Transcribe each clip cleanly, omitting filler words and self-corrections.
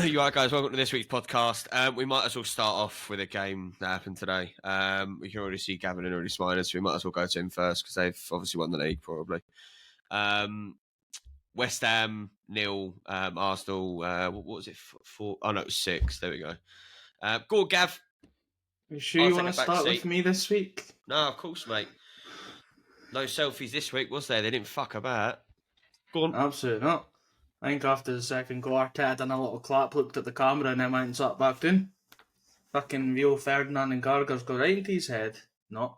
You right, guys? Welcome to this week's podcast. We might as well start off with a game that happened today. We can already see Gavin and already smiling, so we might as well go to him first because they've obviously won the league, probably. West Ham 0, Arsenal. What was it? 4? Oh no, it was 6. There we go. Go on, Gav. You sure you want to start with me this week? No, of course, mate. No selfies this week, was there? They didn't fuck about. Go on. Absolutely not. I think after the second goal, Arteta done a little clap, looked at the camera, and then went and sat back down. Fucking Rio Ferdinand and Gallagher's go right into his head. No.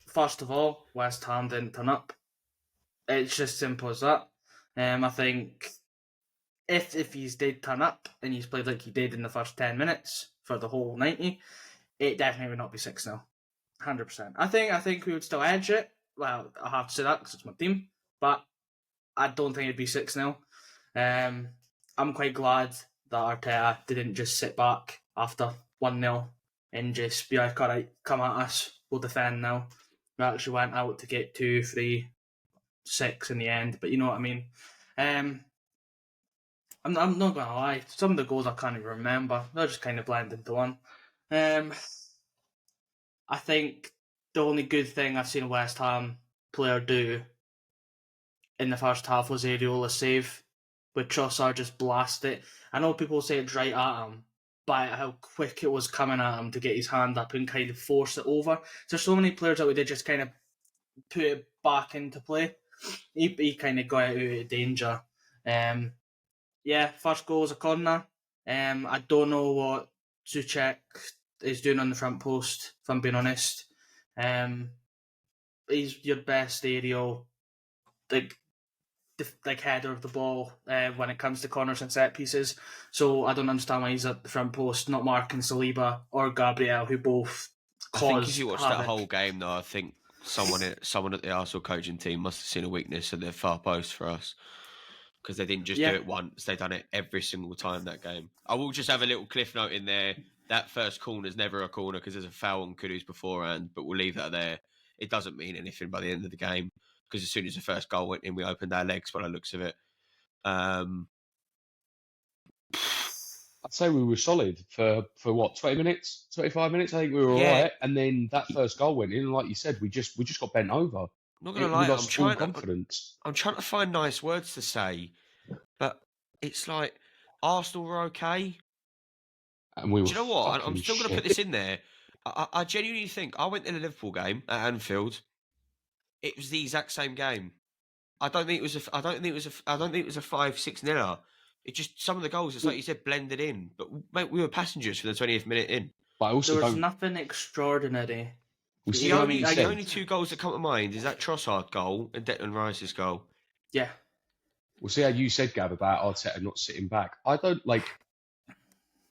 First of all, West Ham didn't turn up. It's just simple as that. I think if he's did turn up and he's played like he did in the first 10 minutes for the whole 90, it definitely would not be 6-0. 100%. I think we would still edge it. Well, I have to say that because it's my team, but I don't think it'd be 6-0. I'm quite glad that Arteta didn't just sit back after 1-0 and just be like, all right, come at us, we'll defend now. We actually went out to get 2, 3, 6 in the end, but you know what I mean. I'm not going to lie, some of the goals I can't even remember. They're just kind of blend into one. I think the only good thing I've seen a West Ham player do in the first half was Areola's save, with Trossard just blast it. I know people say it's right at him, but how quick it was coming at him to get his hand up and kind of force it over. There's so many players that we did just kind of put it back into play. He kind of got it out of danger. First goal was a corner. I don't know what Souček is doing on the front post, if I'm being honest. He's your best aerial header of the ball when it comes to corners and set pieces. So I don't understand why he's at the front post, not marking Saliba or Gabriel, who both caused I think if you watched havoc. that whole game, though, I think someone at the Arsenal coaching team must have seen a weakness in their far post for us. Because they didn't just do it once, they've done it every single time that game. I will just have a little cliff note in there. That first corner is never a corner because there's a foul on Kudus beforehand, but we'll leave that there. It doesn't mean anything by the end of the game because as soon as the first goal went in, we opened our legs by the looks of it. I'd say we were solid for what, 20 minutes, 25 minutes? I think we were all right. And then that first goal went in, and like you said, we just got bent over. I'm not going to lie, I'm trying to find nice words to say, but it's like Arsenal were okay. And we were. Do you know what? I'm still going to put this in there. I genuinely think I went to the Liverpool game at Anfield. It was the exact same game. I don't think it was a 5-6-0. It just some of the goals, it's like you said, blended in. But mate, we were passengers for the 20th minute in. But I also there was nothing extraordinary. The only 2 goals that come to mind is that Trossard goal and Declan Rice's goal. Yeah. We'll see how you said, Gav, about Arteta not sitting back. I don't like.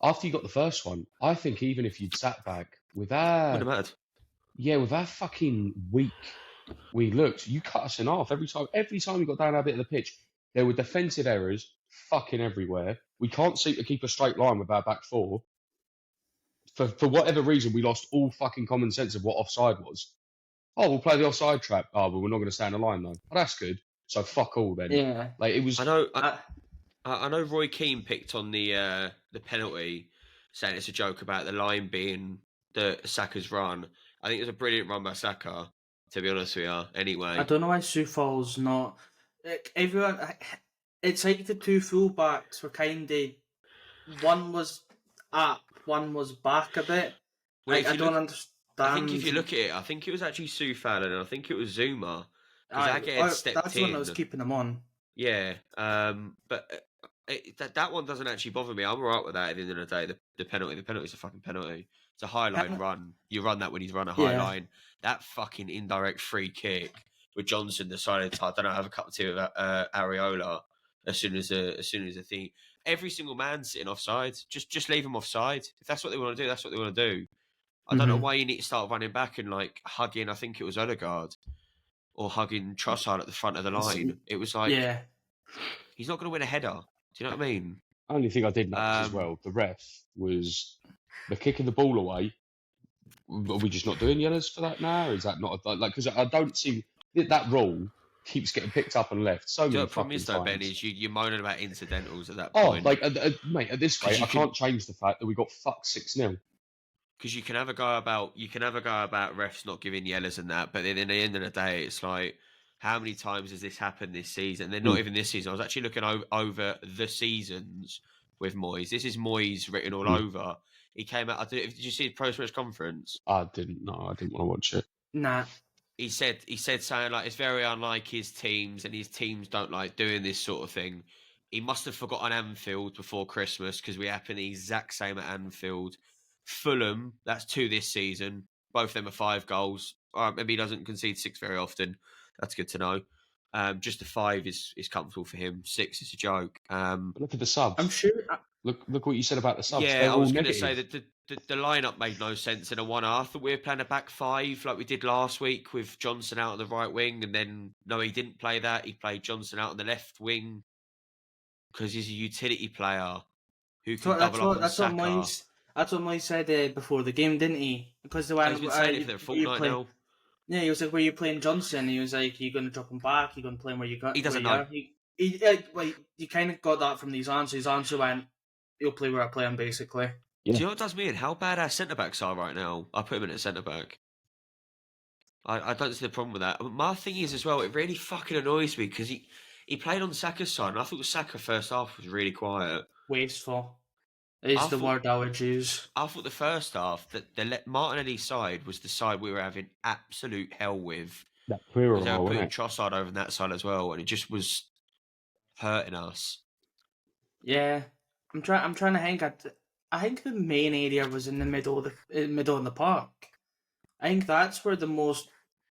After you got the first one, I think even if you'd sat back with our, wouldn't have mattered. Yeah, with how fucking weak we looked, you cut us in half every time. Every time we got down our bit of the pitch, there were defensive errors fucking everywhere. We can't seem to keep a straight line with our back four. For whatever reason, we lost all fucking common sense of what offside was. Oh, we'll play the offside trap. Oh, but we're not going to stay in the line though. Oh, that's good. So fuck all then. Yeah. Like it was. I know Roy Keane picked on the penalty, saying it's a joke about the line being the Saka's run. I think it was a brilliant run by Saka, to be honest with you. Anyway, I don't know why Soufal's not. Like, everyone, it's like the 2 fullbacks were kind of. One was up, one was back a bit. Like, I don't understand. I think if you look at it, I think it was actually Soufal and I think it was Zuma. That's the one that was keeping them on. Yeah, but that one doesn't actually bother me. I'm alright with that at the end of the day. The penalty's a fucking penalty. It's a high line run. You run that when he's run a high line. That fucking indirect free kick with Johnson decided to, I don't know, have a cup of tea with Areola as soon as the thing. Every single man sitting offside. Just leave them offside. If that's what they want to do, that's what they want to do. I don't know why you need to start running back and like hugging. I think it was Odegaard or hugging Trossard at the front of the line. It was like, he's not going to win a header. Do you know what I mean? Only thing I did notice as well, the ref was the kicking the ball away. Are we just not doing yellows for that now? Is that not like because I don't see that rule keeps getting picked up and left so Do you know many what the problem fucking is though, Ben, times. is you're moaning about incidentals at that Oh, point. like, mate, at this 'Cause rate, you I can't change the fact that we got fucked 6-0. Because you can have a go about refs not giving yellows and that, but then at the end of the day, it's like, how many times has this happened this season? They're not even this season. I was actually looking over the seasons with Moyes. This is Moyes written all over. He came out. Did you see the post-match conference? I didn't want to watch it. Nah. He said something like, it's very unlike his teams, and his teams don't like doing this sort of thing. He must have forgotten Anfield before Christmas, because we happen the exact same at Anfield. Fulham, that's 2 this season. Both of them are 5 goals. Maybe he doesn't concede 6 very often. That's good to know. Just a 5 is comfortable for him. 6 is a joke. But look at the subs. I'm sure. Look what you said about the subs. Yeah, They're I all was going to negative. say that the lineup made no sense in a 1 half. That we were playing a back 5 like we did last week with Johnson out on the right wing, and then no, he didn't play that. He played Johnson out on the left wing because he's a utility player who can double up on Saka. That's what Moyes said before the game, didn't he? Because the one He's been saying it for their fortnight now. Yeah, he was like, "Where you playing Johnson?" He was like, "Are you going to drop him back? Are you going to play him where you got?" He doesn't know. You kind of got that from these answers. His answer went, "He'll play where I play him," basically. Yeah. Do you know what does me in? How bad our centre backs are right now? I put him in at centre back. I don't see the problem with that. My thing is as well, it really fucking annoys me because he played on Saka's side, and I thought the Saka first half was really quiet. Wasteful is the word I would use. I thought the first half, that the Martinelli's side was the side we were having absolute hell with. That clearer Because they were role, putting wasn't it? Trossard over on that side as well, and it just was hurting us. Yeah, I'm trying to think. I think the main area was in the middle of the park. I think that's where the most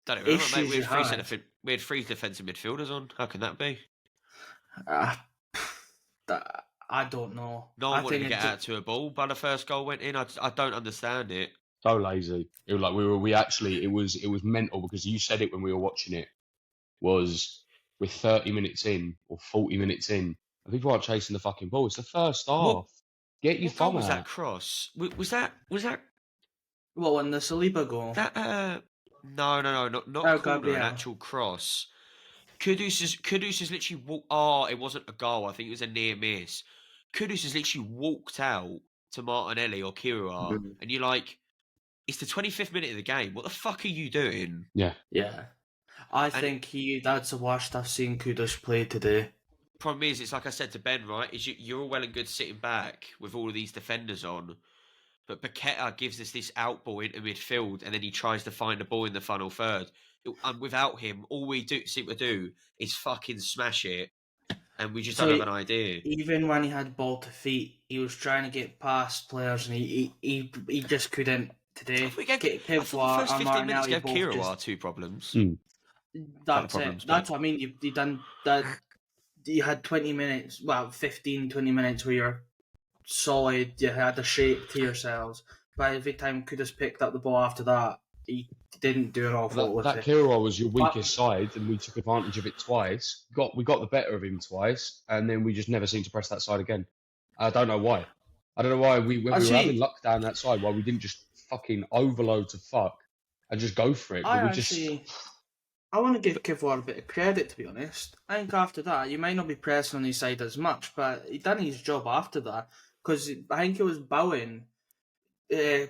Don't remember, mate. issues you had. We had 3 defensive midfielders on. How can that be? I don't know. No one wanted to get out to a ball, but the first goal went in. I don't understand it. So lazy. It was like it was mental because you said it when we were watching it. Was we're 30 minutes in or 40 minutes in, and people aren't chasing the fucking ball. It's the first half. Get your What goal thumb was that out. cross? Was that What, when the Saliba goal? that? No, not corner, Gabriel. an actual cross. Kudus has literally walked. Oh, it wasn't a goal. I think it was a near miss. Kudus has literally walked out to Martinelli or Kira, and you're like, it's the 25th minute of the game. What the fuck are you doing? Yeah. I think that's the worst I've seen Kudus play today. Problem is, it's like I said to Ben, right? Is you're all well and good sitting back with all of these defenders on, but Paqueta gives us this out ball into midfield, and then he tries to find a ball in the final third. And without him, all we seem to do is fucking smash it, and we just don't have an idea. Even when he had ball to feet, he was trying to get past players, and he just couldn't today. I thought the first 15 minutes gave Kira 2 problems. That's it. That's what I mean. You done that. You had 20 minutes, 15, 20 minutes where you're solid. You had a shape to yourselves. But every time Kudus picked up the ball after that, he didn't do an awful lot with it. That Kira was your weakest side, and we took advantage of it twice. We got the better of him twice, and then we just never seemed to press that side again. I don't know why. I don't know why when we were having luck down that side, why we didn't just fucking overload to fuck and just go for it. I want to give Kivoir a bit of credit, to be honest. I think after that, you might not be pressing on his side as much, but he done his job after that. Because I think it was Bowen. He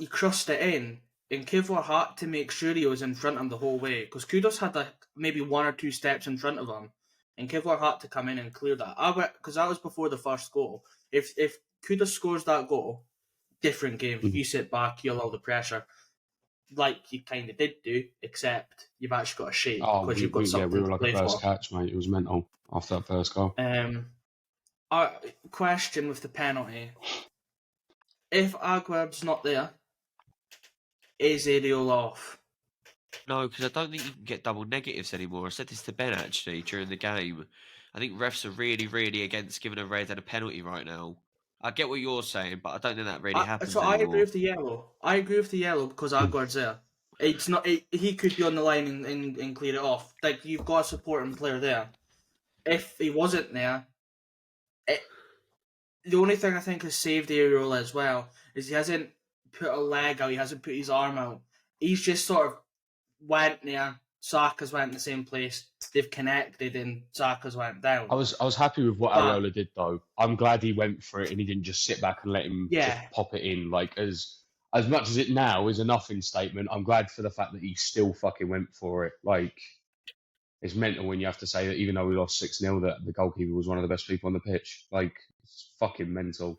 crossed it in, and Kivoir had to make sure he was in front of him the whole way. Because Kudos had maybe 1 or 2 steps in front of him, and Kivoir had to come in and clear that. Because that was before the first goal. If Kudos scores that goal, different game. You sit back, you allow the pressure. Like you kind of did do, except you've actually got a shape because you've got something we were like to play a first for. catch, mate. It was mental after that first goal. Our question with the penalty: if Aguerd's not there, is Ariel off? No, because I don't think you can get double negatives anymore. I said this to Ben actually during the game. I think refs are really, really against giving a red and a penalty right now. I get what you're saying, but I don't think that really happens anymore. I agree with the yellow. I agree with the yellow because Aguerd's there. It's not. He could be on the line and clear it off. Like you've got a supporting player there. If he wasn't there, the only thing I think has saved Ariel as well is he hasn't put a leg out. He hasn't put his arm out. He's just sort of went there, Saka's went in the same place. They've connected and Saka's went down. I was happy with what Areola did though. I'm glad he went for it and he didn't just sit back and let him just pop it in. Like as much as it now is a nothing statement, I'm glad for the fact that he still fucking went for it. Like it's mental when you have to say that even though we lost 6-0 that the goalkeeper was one of the best people on the pitch. Like it's fucking mental.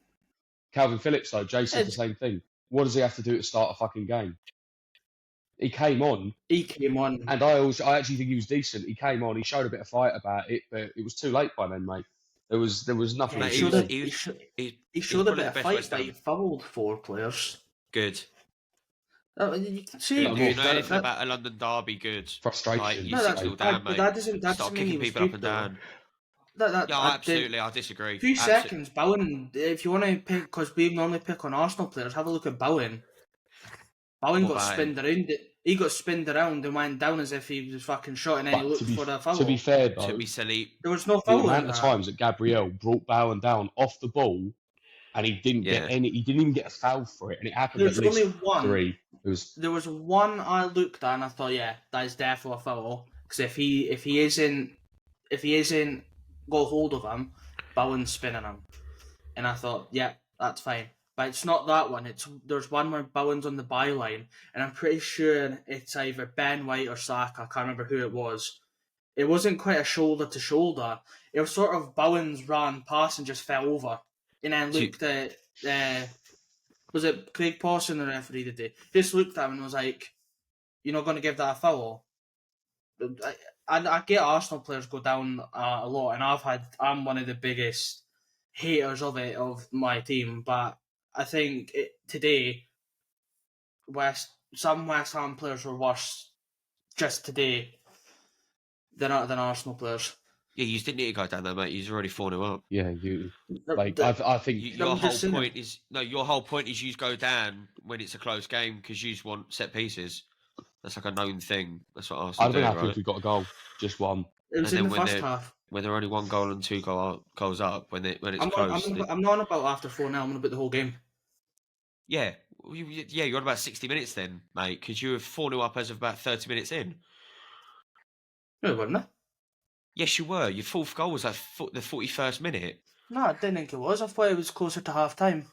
Calvin Phillips though, Jay said the same thing. What does he have to do to start a fucking game? He came on. And I actually think he was decent. He came on. He showed a bit of fight about it, but it was too late by then, mate. There was nothing. He showed a bit of fight, but he fouled 4 players. Good. You can see you know anything about a London derby? Good. Frustration. Like, you still down, mate. That doesn't Stop mean kicking people up and down. Absolutely. I disagree. Few seconds, Bowen. If you want to pick, because we normally pick on Arsenal players, have a look at Bowen. Bowen got spinned around. He got spinned around and went down as if he was fucking shot, and then he looked for a foul. To be fair, though, there was no foul. The amount of times that Gabriel brought Bowen down off the ball, and he didn't get any. He didn't even get a foul for it, and it happened at least only one. 3. There was one I looked at, and I thought, yeah, that is definitely a foul. Because if he isn't got hold of him, Bowen's spinning him, and I thought, yeah, that's fine. But it's not that one. There's one where Bowen's on the byline, and I'm pretty sure it's either Ben White or Saka. I can't remember who it was. It wasn't quite a shoulder to shoulder. It was sort of Bowen's ran past and just fell over, and then looked at was it Craig Pawson, the referee today? Just looked at him and was like, "You're not going to give that a foul." I get Arsenal players go down a lot, and I'm one of the biggest haters of my team, but I think today, some West Ham players were worse just today than Arsenal players. Yeah, you didn't need to go down there, mate. You're already 4-0 up. Yeah, I think your whole point is you go down when it's a close game because you just want set pieces. That's like a known thing. That's what Arsenal do, I'd be happy right? if we got a goal, just one. It was in the first half. When they're only 1 goal and 2 goals up, when it's close. I'm not on about after 4 now. I'm on about the whole game. Yeah, you're on about 60 minutes then, mate, because you were 4-0 up as of about 30 minutes in. No, wasn't it? Yes, you were. Your 4th goal was like the 41st minute. No, I didn't think it was. I thought it was closer to half time.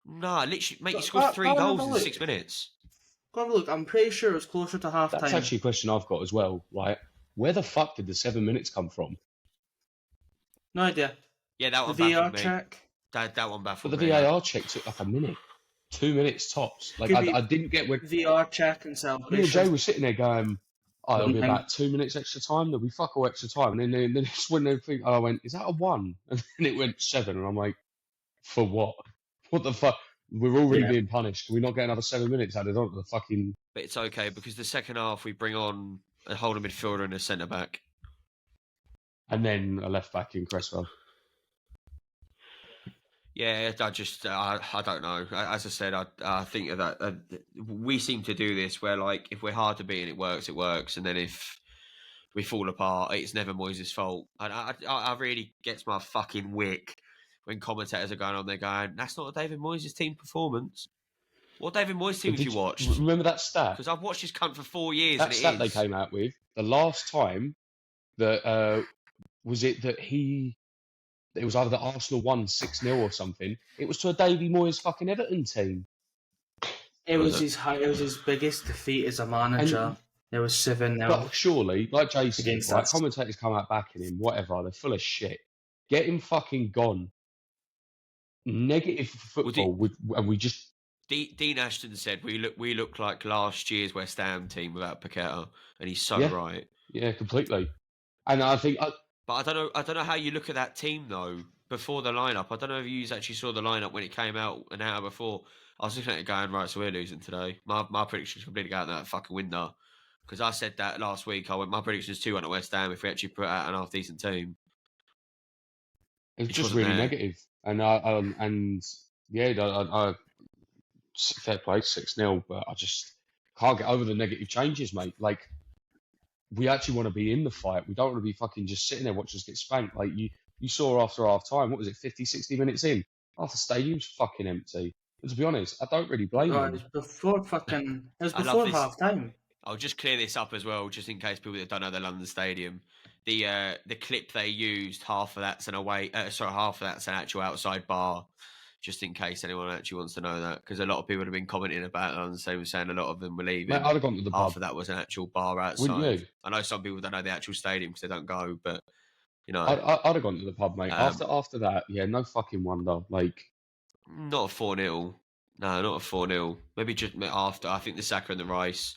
No, literally, mate, you scored 3 goals in 6 minutes. Go have a look. I'm pretty sure it was closer to half time. That's actually a question I've got as well, right? Where the fuck did the 7 minutes come from? No idea. Yeah, that one baffled me. Check. That one baffled me. But the VAR check took like a minute. 2 minutes tops. Like I didn't get when VR check and celebration. Me and Jay were sitting there going, "Oh, it'll be about 2 minutes extra time. There'll be fuck all extra time." And then it's when they think, I went, "Is that a 1?" And then it went 7, and I'm like, "For what? What the fuck? We're already being punished. Can we not get another 7 minutes added on to the fucking?" But it's okay because the second half we bring on a holding midfielder and a centre back, and then a left back in Cresswell. Yeah, I don't know. As I said, I think that we seem to do this where, like, if we're hard to beat and it works, and then if we fall apart, it's never Moyes' fault. I really gets my fucking wick when commentators are going on there going, "That's not a David Moyes' team performance." What David Moyes team have you watched? Remember that stat? Because I've watched his cunt for 4 years. That stat they came out with the last time that was it that it was either that Arsenal won 6-0 or something. It was to a Davy Moyes fucking Everton team. It was his biggest defeat as a manager. It was 7-0. But surely, like Jason, right, commentators come out backing him, whatever, they're full of shit. Get him fucking gone. Negative football, and we just... Dean Ashton said we look like last year's West Ham team without Paqueta, and he's so right. Yeah, completely. And I think... But I don't know how you look at that team though before the lineup. I don't know if you actually saw the lineup when it came out an hour before. I was looking at it going, right, so we're losing today. My prediction's completely out that fucking window because I said that last week. I went, my prediction's 2-1 at West Ham if we actually put out an half decent team. It's just really negative, and fair play 6-0, but I just can't get over the negative changes, mate. Like, we actually want to be in the fight. We don't want to be fucking just sitting there watching us get spanked. Like you saw after half time, what was it, 50, 60 minutes in? Half the stadium's fucking empty. And to be honest, I don't really blame him. It was before half time. I'll just clear this up as well, just in case people that don't know the London Stadium. The clip they used, half of that's half of that's an actual outside bar, just in case anyone actually wants to know that, because a lot of people have been commenting about it on the same, saying a lot of them were leaving. Mate, I'd have gone to the half pub. of that was an actual bar outside. Wouldn't you? I know some people don't know the actual stadium because they don't go, but you know, I'd have gone to the pub, mate. After that, yeah, no fucking wonder. Like, not a 4-0. No, not a 4-0. Maybe just after. I think the Saka and the Rice,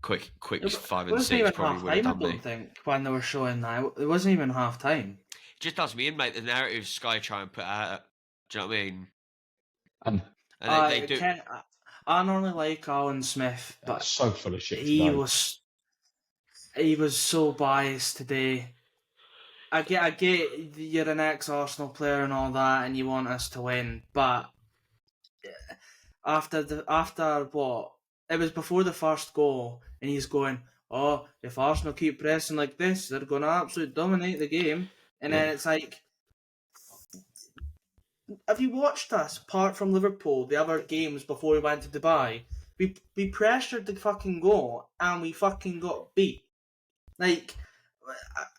quick 5 and 6 probably would have done me. I don't think when they were showing that it wasn't even half time. It just does me in, mate. The narrative Sky try and put out. Do you know what I mean? and they do. I normally like Alan Smith, but so full of shit. He was so biased today. I get you're an ex-Arsenal player and all that, and you want us to win, but after what? It was before the first goal, and he's going, "Oh, if Arsenal keep pressing like this, they're going to absolutely dominate the game." And then it's like, have you watched us, apart from Liverpool, the other games before we went to Dubai? We pressured the fucking goal, and we fucking got beat. Like,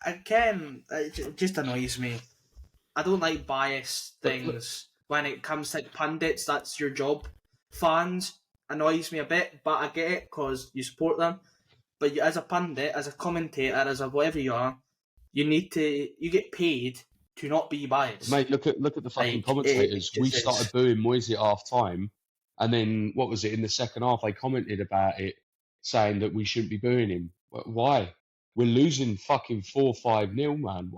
it just annoys me. I don't like biased things when it comes to pundits. That's your job. Fans annoys me a bit, but I get it because you support them. But you, as a pundit, as a commentator, as a whatever you are, you get paid to not be biased. Mate, look at the fucking commentators. We started booing Moisey at half time, and then what was it in the second half? They commented about it, saying that we shouldn't be booing him. Why? We're losing fucking 4-5-0, man.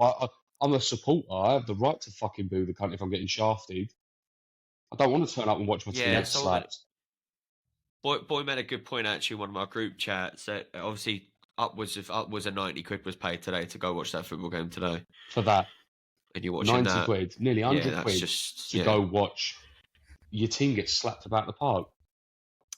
I'm a supporter. I have the right to fucking boo the cunt if I'm getting shafted. I don't want to turn up and watch my team get slapped. Boy made a good point actually in one of my group chats that obviously upwards of 90 quid was paid today to go watch that football game today. For that. And you're watching 90 quid, nearly 100 quid to go watch your team get slapped about the park.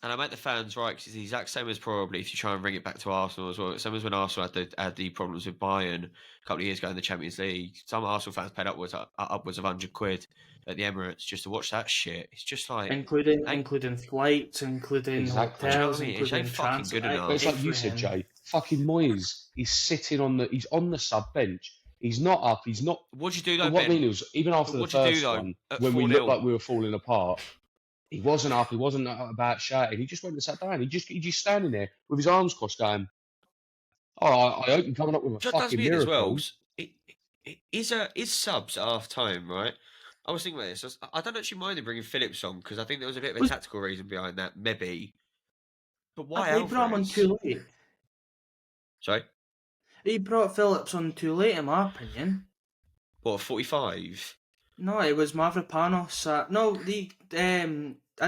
And I make the fans right, because it's the exact same as probably if you try and bring it back to Arsenal as well. Same as when Arsenal had the problems with Bayern a couple of years ago in the Champions League. Some Arsenal fans paid upwards of 100 quid at the Emirates just to watch that shit. It's just like including flights, including hotels, including fucking good enough. But it's like you said, Jay. Fucking Moyes, he's on the sub bench. He's not up. He's not. What'd you do though? What I mean is, even after the first one, when we looked like we were falling apart, he wasn't up. He wasn't about shouting. He just went and sat down. He just standing there with his arms crossed, going, "Oh, I hope you're coming up with a fucking miracle." As well. Is subs at half time, right? I was thinking about this. I don't actually mind him bringing Phillips on because I think there was a bit of a tactical reason behind that, maybe. But why? They brought him on too late. Sorry. He brought Phillips on too late, in my opinion. What, 45? No, it was Mavropanos. I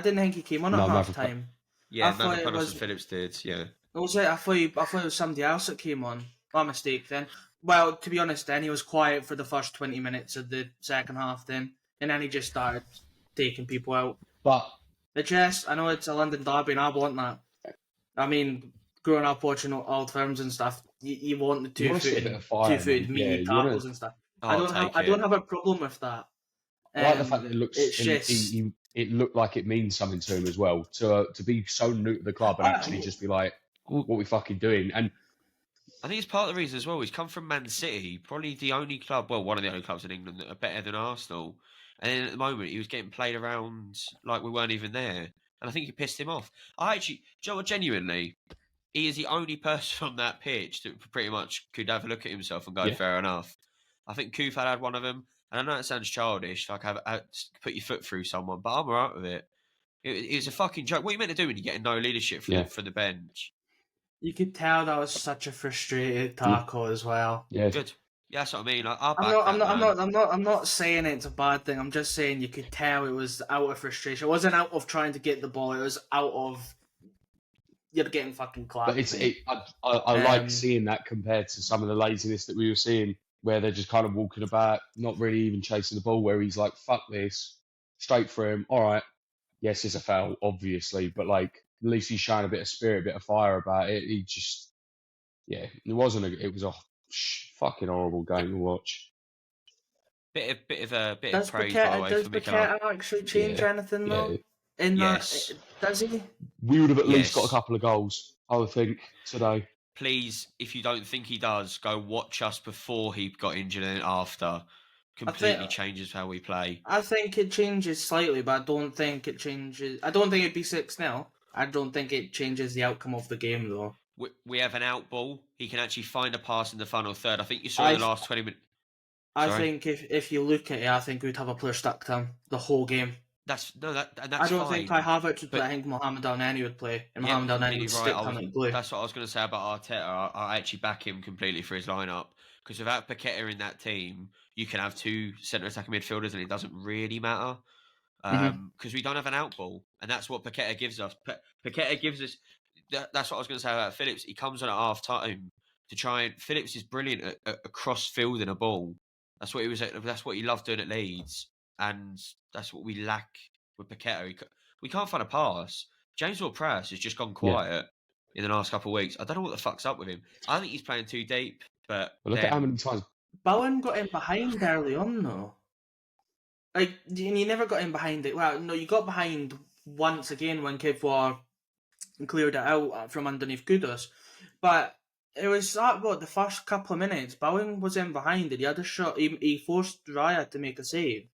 didn't think he came on at half time. Yeah, Mavropanos and Phillips did. Yeah. Was it? I thought it was somebody else that came on. My mistake then. Well, to be honest, then he was quiet for the first 20 minutes of the second half. Then, and then he just started taking people out. But I know it's a London derby, and I want that. I mean, growing up watching old films and stuff, you want the two-footed meaty tackles and stuff. I don't have a problem with that. I like the fact that it looked like it means something to him as well, to be so new to the club and actually just be like, what are we fucking doing? And I think it's part of the reason as well. He's come from Man City, probably the only club, well, one of the only clubs in England that are better than Arsenal. And then at the moment, he was getting played around like we weren't even there. And I think he pissed him off. Genuinely, he is the only person on that pitch that pretty much could have a look at himself and go, fair enough. I think Koufal had one of them. And I know it sounds childish, like put your foot through someone, but I'm alright with it. It was a fucking joke. What are you meant to do when you're getting no leadership from the bench? You could tell that was such a frustrated tackle as well. Yeah, good. Yeah, that's what I mean. I'm not saying it's a bad thing. I'm just saying you could tell it was out of frustration. It wasn't out of trying to get the ball. It was out of you're getting fucking clapped. But I like seeing that compared to some of the laziness that we were seeing, where they're just kind of walking about, not really even chasing the ball. Where he's like, "Fuck this," straight for him. All right, yes, it's a foul, obviously, but like at least he's showing a bit of spirit, a bit of fire about it. He just, it was a fucking horrible game to watch. Bit of praise by the way does for Mikel. Actually change anything though? Does he? We would have at least got a couple of goals. I would think today. Please, if you don't think he does, go watch us before he got injured and after. Completely changes how we play. I think it changes slightly, but I don't think it changes. I don't think it'd be 6-0. I don't think it changes the outcome of the game, though. We have an out ball. He can actually find a pass in the final third. I think you saw in the last 20 minutes. I think if you look at it, I think we'd have a player stuck to him the whole game. That's I don't think I have it, but I think Mohamed El Neni would play, and Mohamed El Neni would stick him in blue. That's what I was going to say about Arteta. I actually back him completely for his lineup, because without Paqueta in that team, you can have two centre attacking midfielders, and it doesn't really matter because we don't have an out ball, and that's what Paqueta gives us. Paqueta gives us. That's what I was going to say about Phillips. He comes on at half time to try and Phillips is brilliant at cross fielding a ball. That's what he was. That's what he loved doing at Leeds, and that's what we lack with Paqueta. We can't find a pass. James Ward-Prowse has just gone quiet in the last couple of weeks. I don't know what the fuck's up with him. I think he's playing too deep. But look at how many times Bowen got in behind early on, though. Like, and you never got in behind it. Well, no, you got behind once again when Kivois cleared it out from underneath Kudos, but it was the first couple of minutes. Bowen was in behind it. He had a shot. He forced Raya to make a save.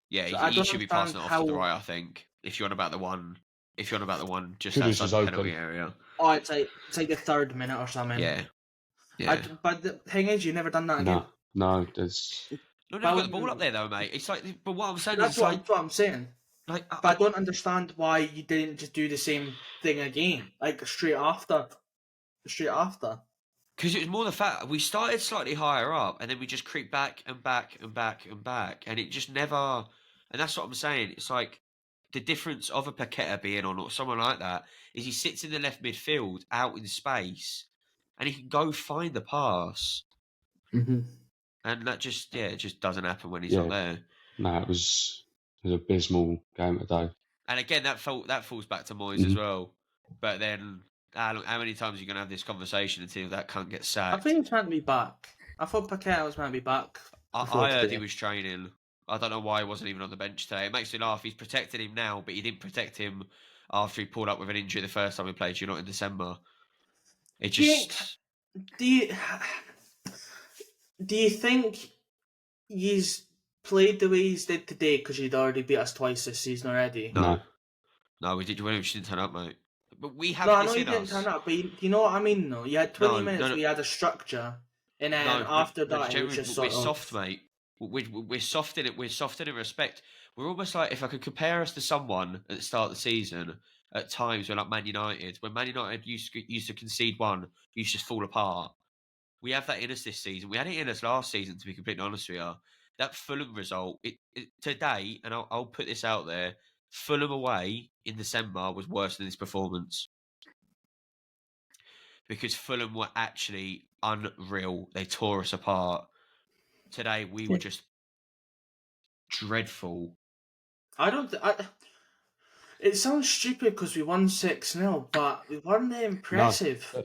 Yeah, so he should be passing it off to the right. I think if you're on about the one, just outside the penalty area. Oh, it's like the 3rd minute or something. Yeah. But the thing is, you've never done that again. No, there's. No, never got the ball up there though, mate. It's like, but what I'm saying that's is what I'm saying. Like, but I don't understand why you didn't just do the same thing again, like straight after. Because it was more the fact we started slightly higher up, and then we just creeped back and back and back and back, and it just never. And that's what I'm saying. It's like the difference of a Paqueta being on or someone like that is he sits in the left midfield out in space, and he can go find the pass. Mm-hmm. And that just it just doesn't happen when he's not there. No, it was an abysmal game today. And again, that falls back to Moyes as well. But then, how many times are you going to have this conversation until that cunt gets sacked? I think he's meant to be back. I thought Paqueta was meant to be back. I heard he was training. I don't know why he wasn't even on the bench today. It makes me laugh. He's protected him now, but he didn't protect him after he pulled up with an injury the first time we played in December. It just... Do you think he's played the way he's did today because he'd already beat us twice this season already? No, we didn't turn up, mate. But we have. No, I know you didn't turn up, but you know what I mean, though. You had 20 minutes where you had a structure, and then after that, it was just we're soft, mate. We're soft in it. We're soft in respect. We're almost like, if I could compare us to someone at the start of the season, at times we're like Man United. When Man United used to concede one, you used to just fall apart. We have that in us this season. We had it in us last season, to be completely honest with you. That Fulham result, today, and I'll put this out there, Fulham away in December was worse than this performance. Because Fulham were actually unreal. They tore us apart. Today, we were just dreadful. It sounds stupid because we won 6-0, but we weren't impressive.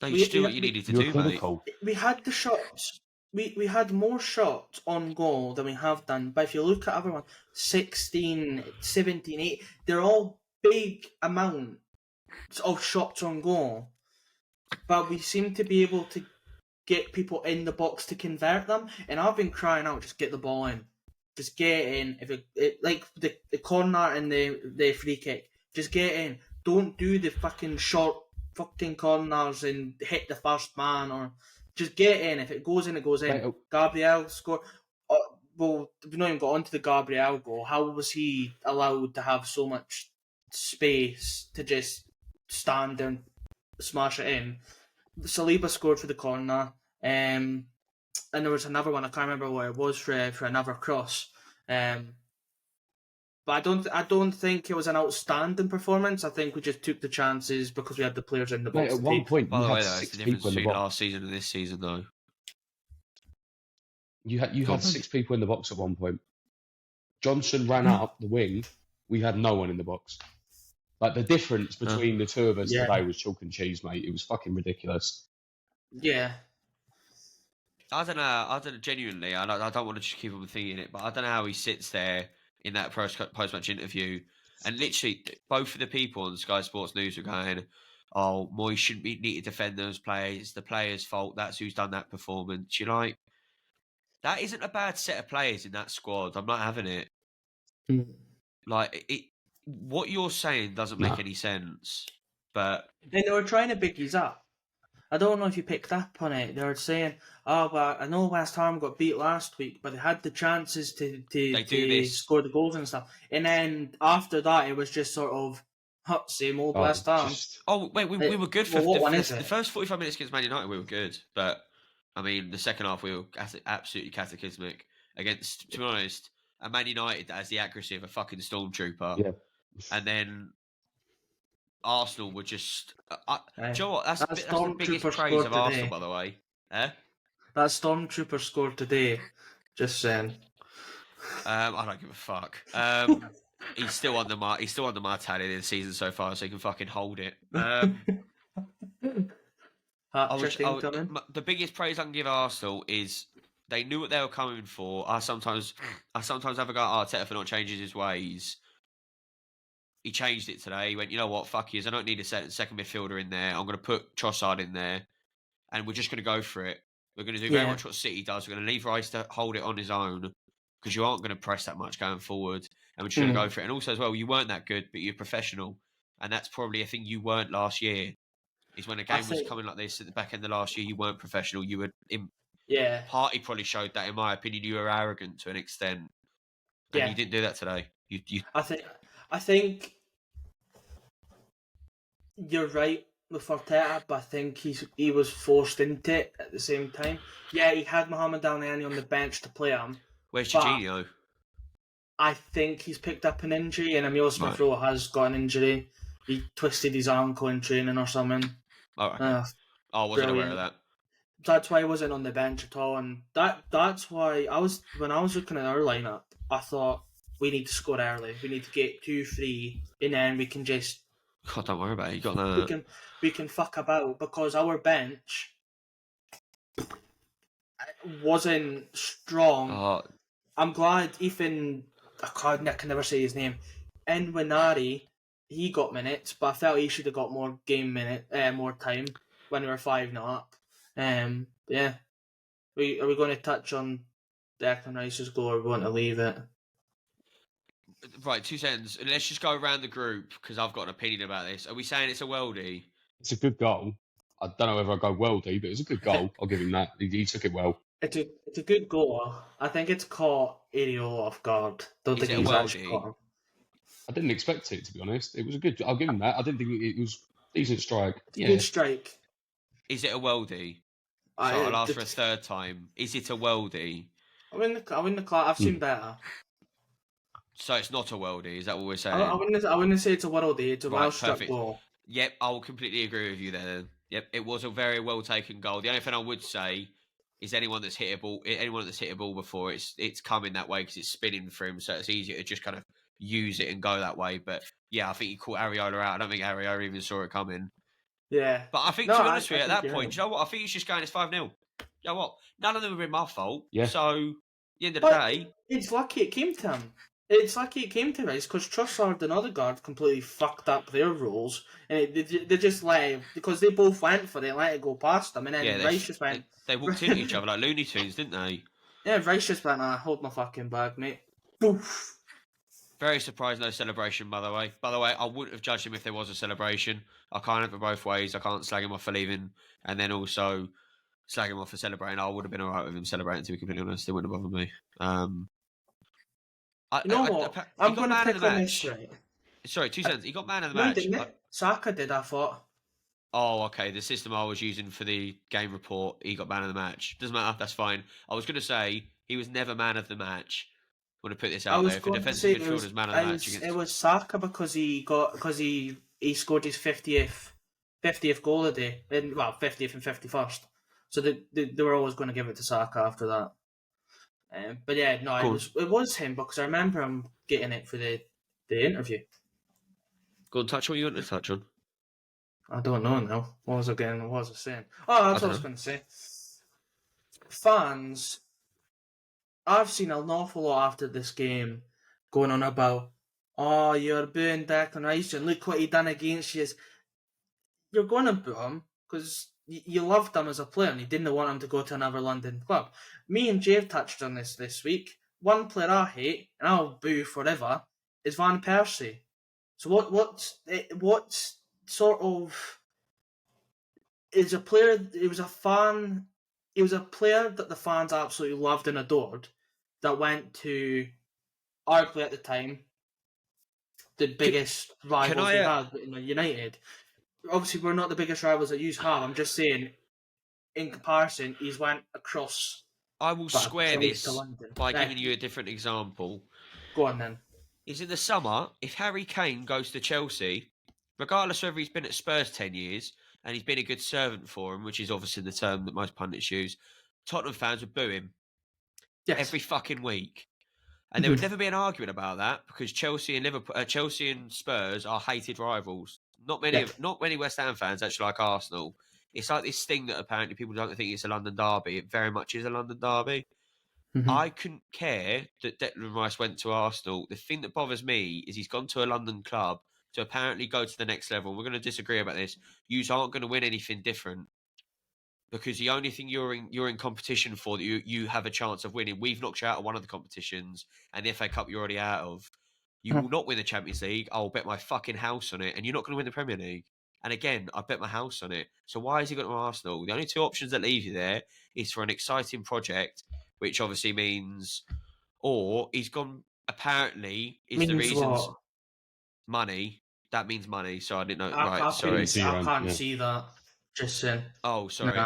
No, you do what you needed to do, mate. We had the shots. We had more shots on goal than we have done. But if you look at everyone, 16, 17, 8, they're all big amounts of shots on goal. But we seem to be able to get people in the box to convert them. And I've been crying out, just get the ball in. Just get in. If like the corner and the free kick, just get in. Don't do the fucking short fucking corners and hit the first man, or just get in. If it goes in, it goes in. Right. Gabriel scored. Well, we've not even got onto the Gabriel goal. How was he allowed to have so much space to just stand there and smash it in? Saliba scored for the corner, and there was another one. I can't remember where it was for another cross. But I don't think it was an outstanding performance. I think we just took the chances because we had the players in the box. At one point, by the way, that's the difference between last season and this season, though. You had 6 people in the box at one point. Johnson ran up the wing. We had no one in the box. Like, the difference between the two of us today was chalk and cheese, mate. It was fucking ridiculous. Yeah. I don't know, genuinely, I don't want to just keep on thinking it, but I don't know how he sits there in that post-match interview, and literally both of the people on Sky Sports News were going, oh, Moyes shouldn't need to defend those players. It's the players' fault. That's who's done that performance. You're like, that isn't a bad set of players in that squad. I'm not having it. Like, what you're saying doesn't make any sense. But and they were trying to big these up. I don't know if you picked up on it. They were saying, "Oh, well, I know West Ham got beat last week, but they had the chances to score the goals and stuff." And then after that, it was just sort of same old West Ham. Wait, we were good for the first 45 minutes against Man United. We were good, but I mean, the second half we were absolutely cataclysmic against. To be honest, a Man United that has the accuracy of a fucking stormtrooper. Yeah, and then Arsenal were just. Do you know what? That's the biggest praise of Arsenal, by the way. That Stormtrooper scored today. Just saying. I don't give a fuck. He's still under my tally in the season so far, so he can fucking hold it. The biggest praise I can give Arsenal is they knew what they were coming for. I sometimes have a go at Arteta for not changing his ways. He changed it today. He went, you know what, fuck yous. I don't need a second midfielder in there. I'm going to put Trossard in there, and we're just going to go for it. We're going to do very much what City does. We're going to leave Rice to hold it on his own because you aren't going to press that much going forward, and we're just going to go for it. And also as well, you weren't that good, but you're professional, and that's probably a thing you weren't last year. Is when a game was coming like this at the back end of last year, you weren't professional. You were Partey probably showed that, in my opinion. You were arrogant to an extent, and you didn't do that today. I think you're right with Arteta, but I think he was forced into it at the same time. Yeah, he had Mohamed Elneny on the bench to play him. Where's Jorginho? I think he's picked up an injury, and Emile Smith-Rowe has got an injury. He twisted his ankle in training or something. I wasn't aware of that. That's why he wasn't on the bench at all, and that's why when I was looking at our lineup, I thought, we need to score early. We need to get 2-3, and then we can just. God, don't worry about it. You got that. We can fuck about because our bench wasn't strong. I'm glad Ethan. I can never say his name. Nwinari, he got minutes, but I felt he should have got more more time when we were 5-0 up. Are we going to touch on Declan Rice's goal, or we want to leave it? Right, 2 seconds. Let's just go around the group because I've got an opinion about this. Are we saying it's a worldie? It's a good goal. I don't know whether I go worldie, but it's a good goal. I'll give him that. He took it well. It's a good goal. I think it's caught Areola off guard. Don't think he's actually caught him. I didn't expect it, to be honest. It was a good. I'll give him that. I didn't think it was a decent strike. Good strike. Is it a worldie? I'll ask for a third time. Is it a worldie? I win the class. I've seen better. So it's not a worldie, is that what we're saying? I wouldn't say it's a worldie, it's a well-struck goal. Yep, I will completely agree with you there. Yep, it was a very well-taken goal. The only thing I would say is anyone that's hit a ball before, it's coming that way because it's spinning for him, so it's easier to just kind of use it and go that way. But yeah, I think he caught Areola out. I don't think Areola even saw it coming. Yeah. But I think, to be honest with you, at that point, do you know what? I think he's just going, it's 5-0. You know what? None of them have been my fault. Yeah. So, at the end of the day... It's lucky it came to him. It's lucky it came to Rice because Trossard and Odegaard completely fucked up their roles, and they just let, because they both went for it, let it go past them, and then Rice just went. They walked into each other like Looney Tunes, didn't they? Yeah, Rice just went, hold my fucking bag, mate. Boof. Very surprised no celebration, by the way. By the way, I wouldn't have judged him if there was a celebration. I can't have it both ways. I can't slag him off for leaving, and then also slag him off for celebrating. I would have been alright with him celebrating, to be completely honest. It wouldn't have bothered me. You know what? I'm going to pick on this, right? Sorry, 2 seconds. He got man of the match. Didn't it? Saka did, I thought. Oh, okay. The system I was using for the game report, he got man of the match. Doesn't matter. That's fine. I was going to say he was never man of the match. I'm going to put this out there. For defensive midfielders, man of the match. It was Saka because he scored his 50th goal a day. 50th and 51st. So they were always going to give it to Saka after that. But yeah, no, it was him because I remember him getting it for the interview. Go on, touch what you want to touch on. I don't know now. What was I saying? Oh, that's what I was going to say. Fans, I've seen an awful lot after this game going on about, oh, you're booing Declan Rice and look what he done against you. you're going to boo him because you loved him as a player and you didn't want him to go to another London club. Me and Jay have touched on this week. One player I hate, and I'll boo forever, is Van Persie. So what sort of is a player? It was a fan. It was a player that the fans absolutely loved and adored. That went to arguably at the time the biggest rivals we had in United. Obviously, we're not the biggest rivals that you have. I'm just saying, in comparison, he's went across. I will square this by giving you a different example. Go on then. Is in the summer, if Harry Kane goes to Chelsea, regardless whether he's been at Spurs 10 years and he's been a good servant for him, which is obviously the term that most pundits use, Tottenham fans would boo him every fucking week. And there would never be an argument about that because Chelsea and Spurs are hated rivals. Not many West Ham fans actually like Arsenal. It's like this thing that apparently people don't think it's a London derby. It very much is a London derby. I couldn't care that Declan Rice went to Arsenal. The thing that bothers me is he's gone to a London club to apparently go to the next level. We're going to disagree about this. You aren't going to win anything different because the only thing you're in competition for that you have a chance of winning. We've knocked you out of one of the competitions, and the FA Cup you're already out of. You will not win the Champions League. I'll bet my fucking house on it, and you're not going to win the Premier League. And again, I bet my house on it. So why has he got to Arsenal? The only two options that leave you there is for an exciting project, which obviously means, or he's gone. Apparently, is the reasons money. That means money. So I didn't know. Right, sorry. I can't see that. Just saying. Oh, sorry.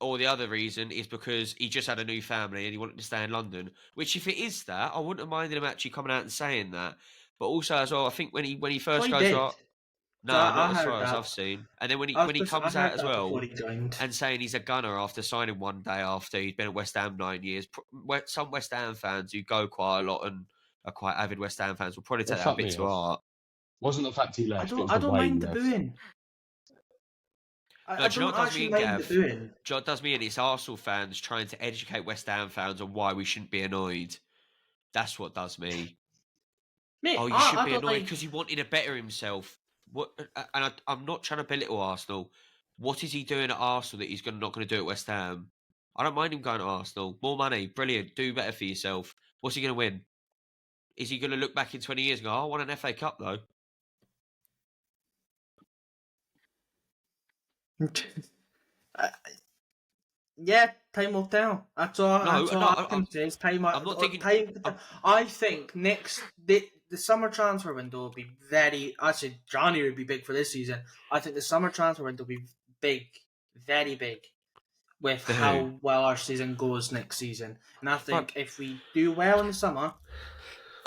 Or the other reason is because he just had a new family and he wanted to stay in London. Which, if it is that, I wouldn't have minded him actually coming out and saying that. But also as well, I think when he first goes out. No, not as far as I've seen. And then when he comes out as well and saying he's a gunner after signing one day after he's been at West Ham 9 years, some West Ham fans who go quite a lot and are quite avid West Ham fans will probably take that a bit to heart. Wasn't the fact he left. I don't mind the booing. No, do you know what does me in, Gav? Do you know what does me in? It's Arsenal fans trying to educate West Ham fans on why we shouldn't be annoyed. That's what does me. Mate, you should be annoyed because he wanted to better himself. What? And I'm not trying to belittle Arsenal. What is he doing at Arsenal that he's not going to do at West Ham? I don't mind him going to Arsenal. More money, brilliant. Do better for yourself. What's he going to win? Is he going to look back in 20 years and go, "I won an FA Cup though"? Yeah, time will tell. That's all I can say. It's time. I'm not thinking. I think the summer transfer window will be actually, January would be big for this season. I think the summer transfer window will be big, very big, with how well our season goes next season. And I think if we do well in the summer,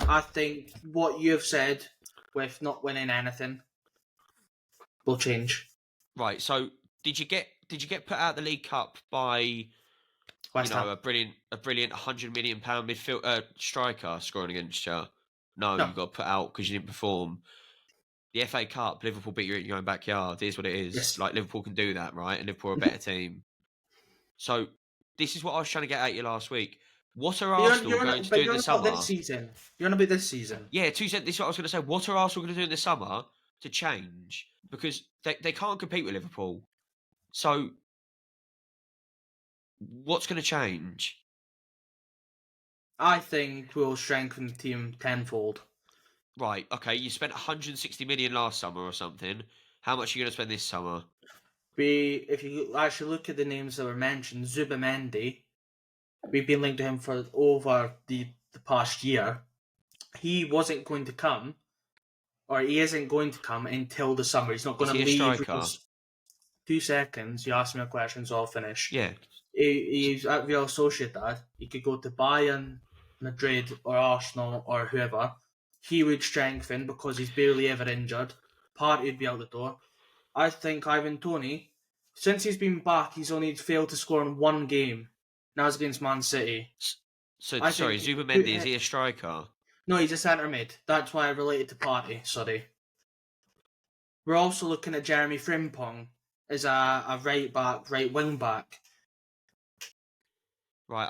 I think what you've said with not winning anything will change. Right. So did you get put out the League Cup by West Ham? a brilliant £100 million midfield striker scoring against you? No, you got put out because you didn't perform. The FA Cup, Liverpool beat you in your own backyard. It is what it is. Yes. Like, Liverpool can do that, right? And Liverpool are a better team. So this is what I was trying to get at you last week. What are Arsenal going to do in the summer? This season. You're on about this season. Yeah, 2 cents. This is what I was going to say. What are Arsenal going to do in the summer to change? Because they can't compete with Liverpool. So what's going to change? I think we'll strengthen the team tenfold. Right, okay. You spent 160 million last summer or something. How much are you going to spend this summer? If you actually look at the names that were mentioned, Zubimendi, we've been linked to him for over the past year. He wasn't going to come, or he isn't going to come until the summer. He's not going to leave. 2 seconds. You asked me a question, so I'll finish. Yeah. He's at Real Sociedad. He could go to Bayern, Madrid, or Arsenal, or whoever. He would strengthen because he's barely ever injured. Partey would be out the door. I think Ivan Toney, since he's been back, he's only failed to score in one game. Now it's against Man City. So, Zubimendi, is he a striker? No, he's a centre mid. That's why I related to Partey, sorry. We're also looking at Jeremy Frimpong as a right back, right wing back. Right,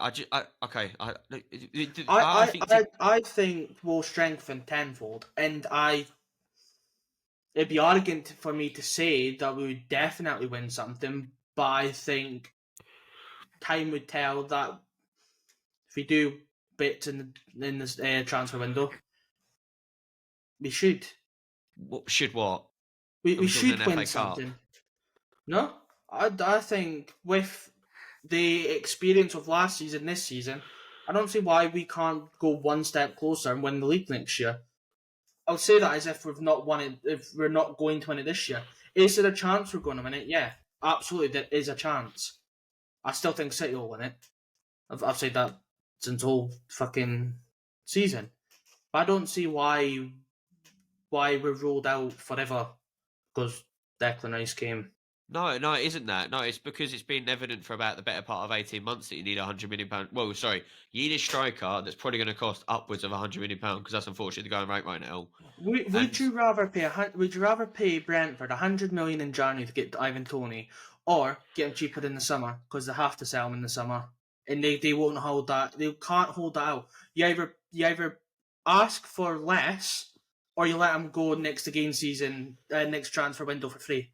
I think we'll strengthen tenfold, and it'd be arrogant for me to say that we would definitely win something, but I think time would tell that if we do bits in this transfer window, we should. Should what? We should an FA win Cup? something. No, I think with the experience of last season, this season, I don't see why we can't go one step closer and win the league next year. I'll say that as if we've not won it, if we're not going to win it this year. Is there a chance we're going to win it? Yeah, absolutely, there is a chance. I still think City will win it. I've said that since all fucking season. But I don't see why we're ruled out forever because Declan Rice came. No, it isn't that. No, it's because it's been evident for about the better part of 18 months that you need £100 million. Well, sorry, you need a striker that's probably going to cost upwards of £100 million because that's unfortunately the going rate right now. Would you rather pay Brentford £100 million in January to get Ivan Toney, or get him cheaper in the summer because they have to sell him in the summer and they won't hold that. They can't hold that out. You either ask for less or you let him go next transfer window for free.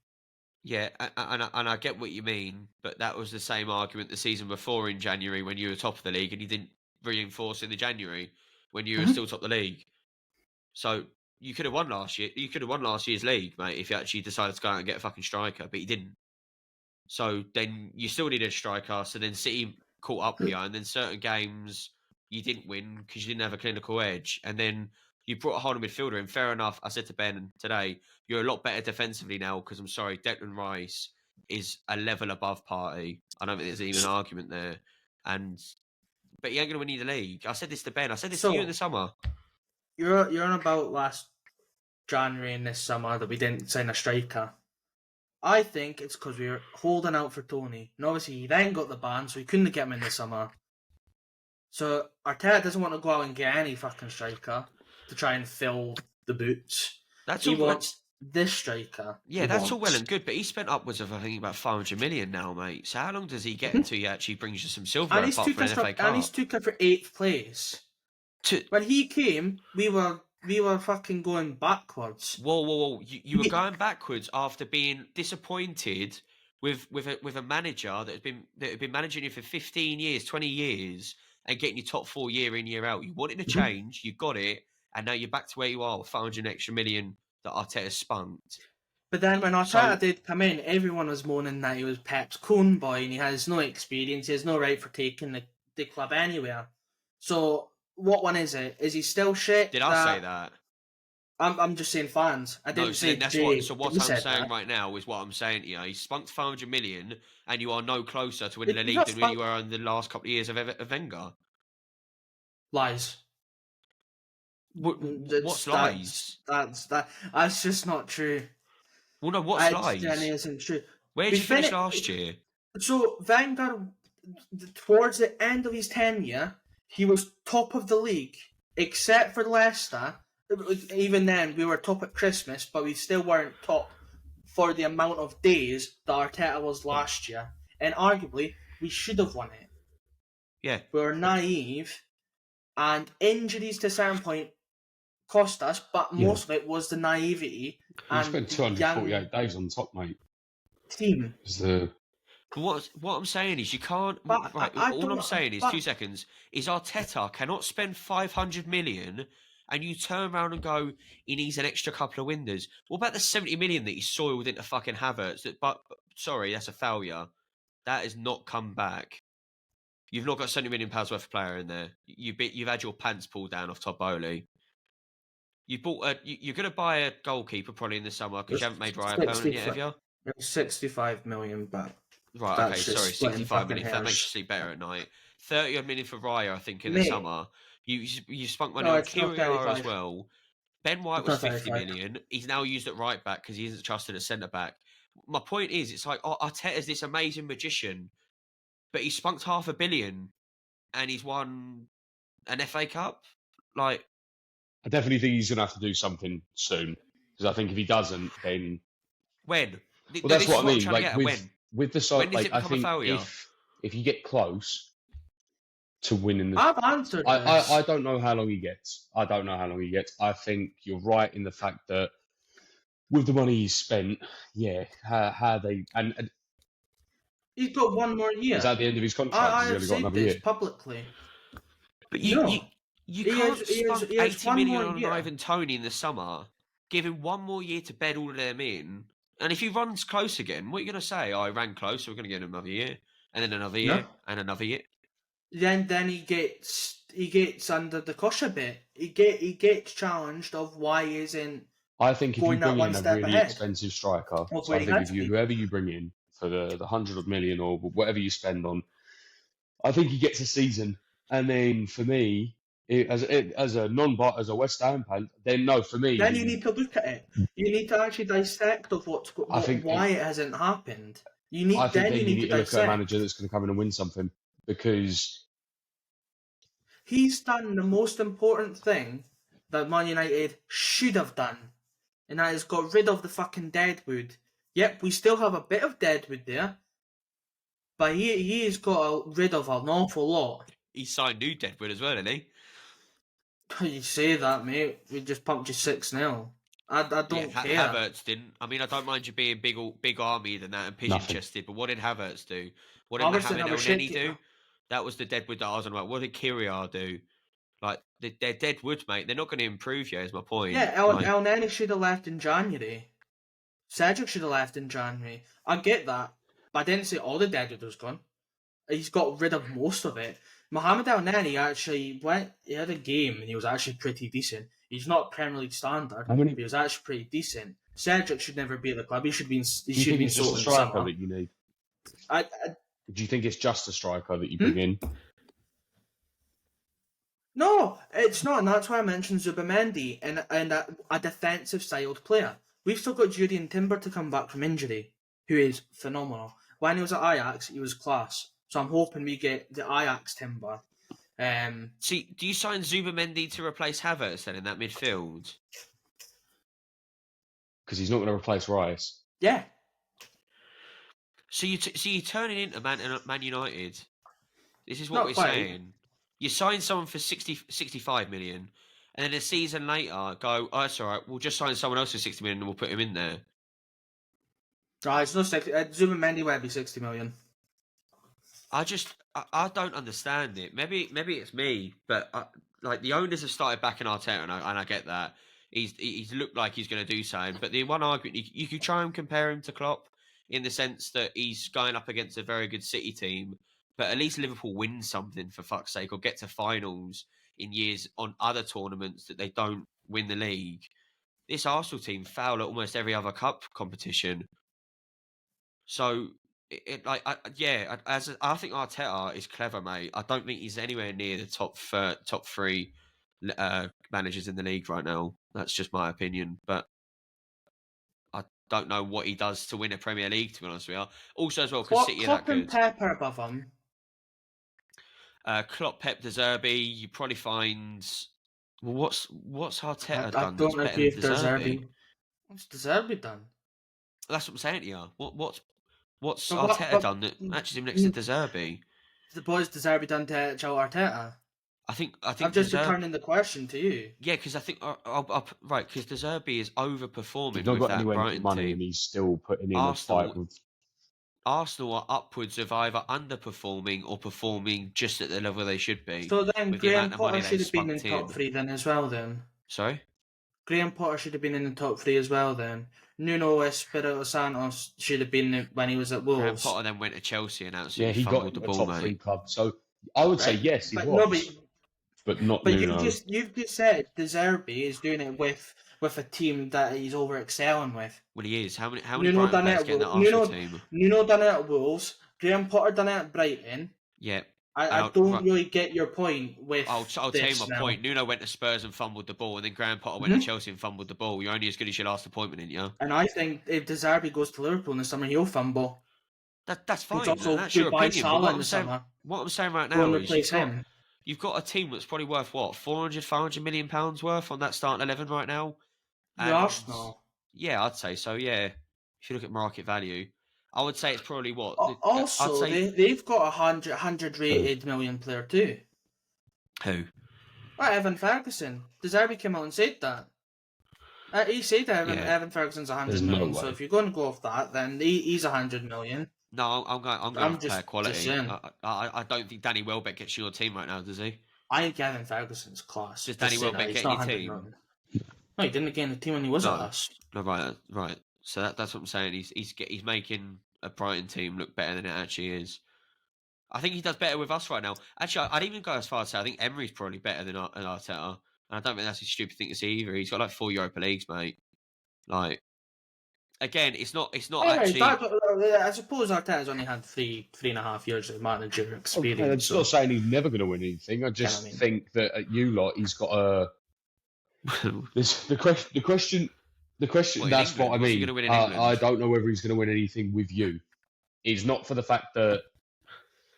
Yeah, and I get what you mean, but that was the same argument the season before in January when you were top of the league and you didn't reinforce in the January when you were still top of the league. So you could have won last year. You could have won last year's league, mate, if you actually decided to go out and get a fucking striker, but you didn't. So then you still needed a striker. So then City caught up with you, and then certain games you didn't win because you didn't have a clinical edge, and then you brought a holding midfielder in. Fair enough. I said to Ben today, you're a lot better defensively now because I'm sorry, Declan Rice is a level above Partey. I don't think there's even an argument there. But he ain't going to win you the league. I said this to Ben. I said this to you in the summer. You're on about last January and this summer that we didn't sign a striker. I think it's because we were holding out for Toney. And obviously he then got the ban, so he couldn't get him in the summer. So Arteta doesn't want to go out and get any fucking striker to try and fill the boots. He wants this striker. Yeah, that's all well and good, but he spent upwards of, I think, about 500 million now, mate. So how long does he get until he actually brings you some silver apart from an FA Cup? And he's took it for 8th place. When he came, we were fucking going backwards. Whoa! You were going backwards after being disappointed with a manager that had been managing you for 15 years, 20 years, and getting you top 4 year in, year out. You wanted to change, you got it, and now you're back to where you are with 500 extra million that Arteta spunked. But then when Arteta did come in, everyone was moaning that he was Pep's cone boy and he has no experience, he has no right for taking the club anywhere. So what one is it? Is he still shit? Did I say that? I'm just saying fans. I didn't say Jay. What I'm saying right now is what I'm saying to you. He spunked 500 million and you are no closer to winning the league than you were in the last couple of years of Wenger. Lies. What's lies? That's just not true. Well, no, what's lies? It isn't true. Where did you finish last year? So Wenger, towards the end of his tenure, he was top of the league, except for Leicester. Even then, we were top at Christmas, but we still weren't top for the amount of days that Arteta was last year. And arguably, we should have won it. Yeah. We were naive, and injuries to a certain point cost us, but most of it was the naivety. We spent 248 days on top, mate. Team. What I'm saying is you can't. All I'm saying is 2 seconds. Is Arteta cannot spend 500 million, and you turn around and go, he needs an extra couple of windows. What about the 70 million that he soiled into fucking Havertz? But sorry, that's a failure. That has not come back. You've not got 70 million pounds worth of player in there. You've had your pants pulled down off Todd Bowley. You bought you're going to buy a goalkeeper probably in the summer because you haven't made Raya permanent yet, have you? 65 million back. Right, okay, sorry, 65 million. That makes you sleep better at night. 30 odd million for Raya, I think, in the summer. You spunk money on Kiriar as well. Ben White was 50 million. He's now used at right back because he isn't trusted at centre back. My point is, it's like Arteta's this amazing magician, but he spunked $500 million and he's won an FA Cup. Like, I definitely think he's going to have to do something soon because I think if he doesn't, then when? Well, that's what I mean. Like with the side, like I think if you get close to winning the, I've answered. I don't know how long he gets. I think you're right in the fact that with the money he's spent, how they and He's got one more year. is that the end of his contract? I He's have only got said another this year. publicly. But No. you He can't has- he has- spunk he has 80 one million more on year. Ivan Toney in the summer, give him one more year to bed all of them in, and if he runs close again, what are you going to say? Oh, he ran close, so we're going to get him another year, and then another year, No. and another year. Then he gets under the cosh a bit. He gets challenged of why he isn't. I think if you Going that bring one in a step really ahead expensive striker, of so where I he think had if to you be. whoever you bring in for the 100 million or whatever you spend on, I think he gets a season. And then for me, as a West Ham fan, then no, for me, Then you need to look at it. You need to actually dissect of I think why it hasn't happened. You I need think then then you need to look at a dissect. manager that's going to come in and win something, because He's done the most important thing that Man United should have done, and that is got rid of the fucking deadwood. Yep, we still have a bit of deadwood there, but he has got rid of an awful lot. He signed new Deadwood as well, didn't he? You say that, mate. We just pumped you 6-0. I don't care. Havertz didn't. I mean, I don't mind you being big army than that and pigeon chested, but what did Havertz do? What did Havertz didn't Mohamed have a El shit Neni team. do? That was the Deadwood that I was on about. What did Kyriar do? Like, they're Deadwood, mate. They're not going to improve you, is my point. Yeah, El Neni should have left in January. Cedric should have left in January. I get that, but I didn't say all the deadwood was gone. He's got rid of most of it. Mohamed El Neni actually he had a game and he was actually pretty decent. He's not Premier League standard, but he was actually pretty decent. Cedric should never be at the club. He should be do you think it's just a striker that you need? Do you think it's just a striker that you bring in? No, it's not, and that's why I mentioned Zubimendi and a defensive styled player. We've still got Julian Timber to come back from injury, who is phenomenal. When he was at Ajax, he was class. So I'm hoping we get the Ajax Timber. See, do you sign Zubimendi to replace Havertz then in that midfield? Because he's not going to replace Rice. Yeah. So you're turning into Man United. This is what Not we're quite. saying. You sign someone for 65 million, and then a season later go, oh, that's all right, we'll just sign someone else for 60 million and we'll put him in there. Right, it's no 60. Zubimendi might be 60 million. I don't understand it. Maybe it's me, but like the owners have started backing Arteta, and I get that. He's looked like he's going to do something, but the one argument you could try and compare him to Klopp in the sense that he's going up against a very good City team, but at least Liverpool win something for fuck's sake, or get to finals in years on other tournaments that they don't win the league. This Arsenal team foul at almost every other cup competition. So I think Arteta is clever, mate. I don't think he's anywhere near the top three managers in the league right now. That's just my opinion, but I don't know what he does to win a Premier League, to be honest with you. Also, as well, because City are that good. Klopp and Pep are above him. Klopp, Pep, De Zerbi, you probably find. Well, what's Arteta done? I don't agree with De Zerbi. What's De Zerbi done? That's what I'm saying to you. What's Arteta done that matches him next to De Zerbi? What's De Zerbi done to Joe Arteta? I think I'm just returning the question to you. Yeah, because I think right, because De Zerbi is overperforming. He's not got anywhere Brighton money, team. and he's still putting in Arsenal, a fight with. Arsenal are upwards of either underperforming or performing just at the level they should be. So then Graham Potter should have been in top 3 then as well then. Sorry? Graham Potter should have been in the top 3 as well then. Nuno Espirito Santos should have been when he was at Wolves. Graham Potter then went to Chelsea and absolutely he fumbled got the ball, top mate. 3 club. So I would say yes, he was. No, but not But Nuno. you've just said De Zerbi is doing it with a team that he's over excelling with. Well, he is. How many Nuno Brighton players get in that Arsenal team? Nuno done it at Wolves. Graham Potter done it at Brighton. Yeah. I don't really get your point with I'll tell you my point. Nuno went to Spurs and fumbled the ball, and then Graham Potter went to Chelsea and fumbled the ball. You're only as good as your last appointment, ain't you? And I think if De Zerbi goes to Liverpool in the summer, he'll fumble. That's fine. That's your opinion. Salah in the summer. What I'm saying right Go now and is replace him. You've got a team that's probably worth what, 500 million pounds worth on that starting 11 right now. The Arsenal. Yeah, I'd say so. Yeah, if you look at market value, I would say it's probably what. Also, they've got a 100 rated million player too. Who? Right, Evan Ferguson. De Zerbi came out and said that. He said Yeah. Evan Ferguson's 100 There's no million. So way. if you're going to go off that, then he's 100 million. No, I'm going I'm off player quality. saying. I don't think Danny Welbeck gets in your team right now, does he? I think Evan Ferguson's class. Does Danny Welbeck get in your team? No, he didn't get in the team when he was at us. No, right. So that's what I'm saying. He's making a Brighton team look better than it actually is. I think he does better with us right now. Actually, I'd even go as far as say I think Emery's probably better than Arteta, and I don't think that's a stupid thing to say either. He's got like 4 Europa Leagues, mate. Like, again, it's not actually. I suppose Arteta's only had 3.5 years of manager experience. I'm just not saying he's never going to win anything. I just think that at you lot, he's got a. The question. That's what I mean. I don't know whether he's going to win anything with you. It's not for the fact that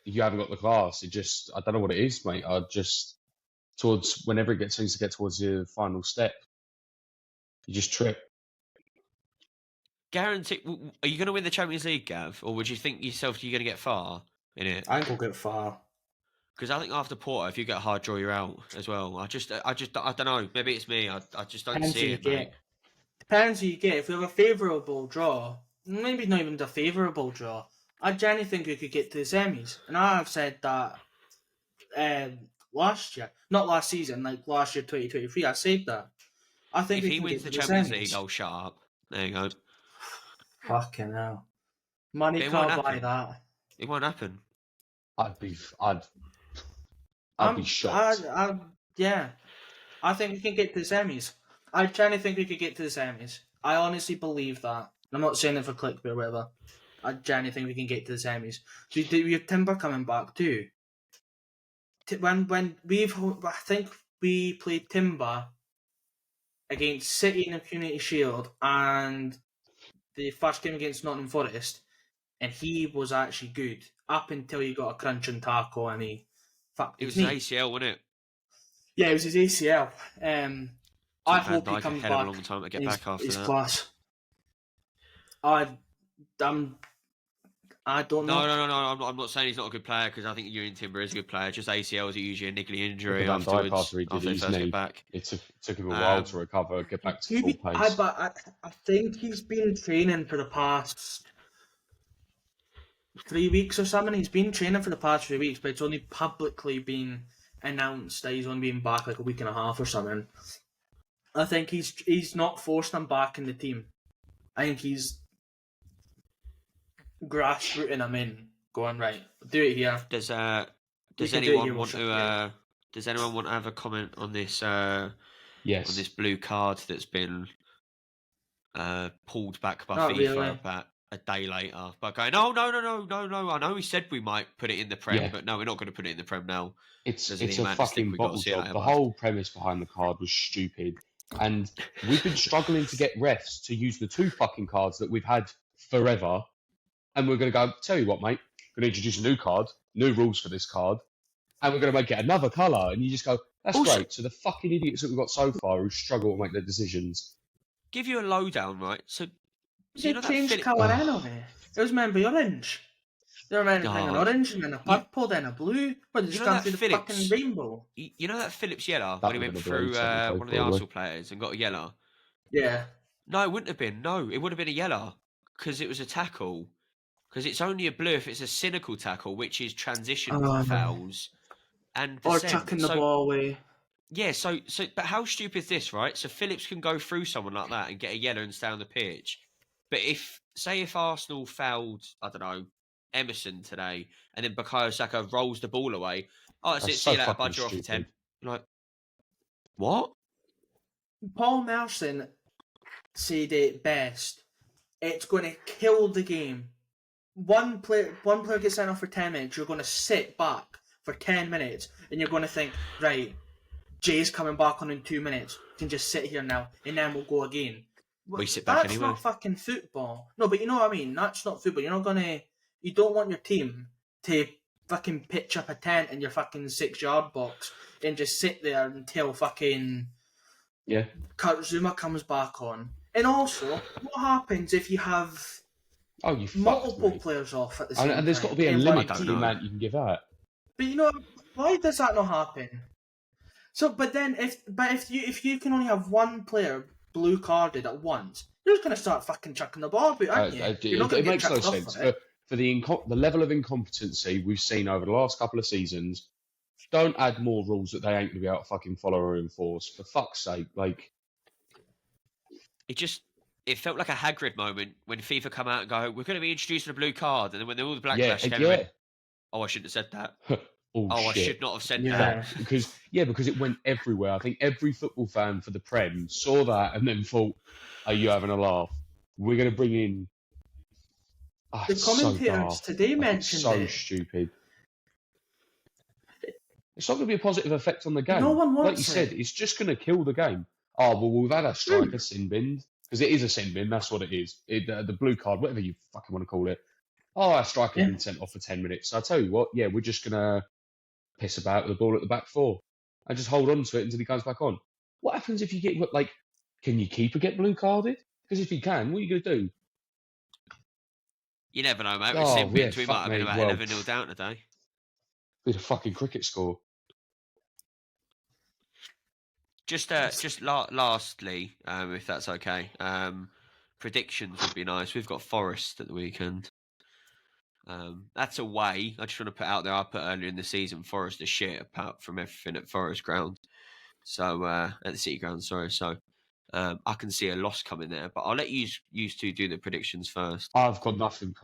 you haven't got the class. I don't know what it is, mate. Towards whenever it seems to get towards the final step, you just trip. Guarantee. Are you going to win the Champions League, Gav, or would you think yourself you're going to get far in it? I think we'll get far. Because I think after Porto, if you get a hard draw, you're out as well. I don't know. Maybe it's me. I just don't see it, mate. Depends who you get. If we have a favourable draw, maybe not even a favourable draw, I genuinely think we could get to the semis. And I've said that last year, not last season, like last year 2023. I said that. I think if he wins the Champions League, I'll shut up. There you go. Fucking hell, money can't buy that. It won't happen. I'd be shocked. Yeah, I think we can get to the semis. I genuinely think we could get to the semis. I honestly believe that. I'm not saying it for clickbait or whatever. I genuinely think we can get to the semis. So we have Timber coming back too. When I think we played Timber against City in the Community Shield and the first game against Nottingham Forest, and he was actually good up until he got a crunching tackle and he fucked his knee. It was his ACL, wasn't it? Yeah, it was his ACL. I hope he comes back. A long time to get back after that. Class. I don't know. No. I'm not saying he's not a good player because I think Ewan Timber is a good player. Just ACL is usually a niggly injury afterwards. After he did his knee, it took him a while to recover, get back to full pace. I think he's been training for the past 3 weeks or something. He's been training for the past 3 weeks, but it's only publicly been announced that he's only been back like a week and a half or something. I think he's not forced him back in the team. I think he's grassrooting him in, going right. Do it here. Does anyone want to have a comment on this? Yes. On this blue card that's been pulled back by Not FIFA really. about a day later. But going, no. I know we said we might put it in the Prem, but no, we're not going to put it in the Prem now. It's a fucking bottle job. The whole premise behind the card was stupid. And we've been struggling to get refs to use the 2 fucking cards that we've had forever. And we're going to go, tell you what, mate, we're going to introduce a new card, new rules for this card, and we're going to make it another colour. And you just go, that's great. So the fucking idiots that we've got so far who struggle to make their decisions. Give you a lowdown, right? So you know changed colour anyway. It was meant to be orange. They were meant to bring an orange and then a purple, then a blue. But they just gone through the fucking rainbow. You know that Phillips yellow when he went through one of the Arsenal players and got a yellow? Yeah. No, it wouldn't have been. No, it would have been a yellow because it was a tackle. Because it's only a blue if it's a cynical tackle, which is transition fouls and or chucking the ball away. Yeah, so but how stupid is this, right? So Phillips can go through someone like that and get a yellow and stay on the pitch. But if Arsenal fouled, I don't know, Emerson today, and then Bukayo Saka rolls the ball away, that's it, see you later, bud, you're off for 10. Like, what? Paul Merson said it best. It's going to kill the game. One player gets sent off for 10 minutes, you're going to sit back for 10 minutes, and you're going to think, right, Jay's coming back on in 2 minutes. We can just sit here now, and then we'll go again. We sit back anyway. That's not fucking football. No, but you know what I mean? That's not football. You're not going to... You don't want your team to fucking pitch up a tent in your fucking 6-yard box and just sit there until fucking Kurt Zuma comes back on. And also, what happens if you have multiple players off at the same time? And there's got to be a limit to the amount you can give out. But you know, why does that not happen? So, but then if you can only have one player blue carded at once, you're just going to start fucking chucking the ball about, aren't you? It makes no sense. For the level of incompetency we've seen over the last couple of seasons, don't add more rules that they ain't going to be able to fucking follow or enforce. For fuck's sake, like... It felt like a Hagrid moment when FIFA come out and go, we're going to be introducing a blue card, and then when all the Blackflash came in, oh, I shouldn't have said that. I should not have said that. Because it went everywhere. I think every football fan for the Prem saw that and then thought, are you having a laugh? We're going to bring in... the commentators today mentioned so stupid. It's not going to be a positive effect on the game. No one wants like you said, it's just going to kill the game. Oh, well, we've had a striker sin bin. Because it is a sin bin, that's what it is. The blue card, whatever you fucking want to call it. Oh, our striker's been sent off for 10 minutes. So I tell you what, we're just going to piss about with the ball at the back four and just hold on to it until he comes back on. What happens if you get, can your keeper get blue carded? Because if he can, what are you going to do? You never know, mate. With sin bins, we might have been about 11-0 down today. With a fucking cricket score. Just lastly, if that's okay, predictions would be nice. We've got Forest at the weekend. That's away. I just want to put out there, I put earlier in the season, Forest are shit apart from everything at Forest Ground. So, at the City Ground, sorry. So, I can see a loss coming there, but I'll let you two do the predictions first. I've got nothing.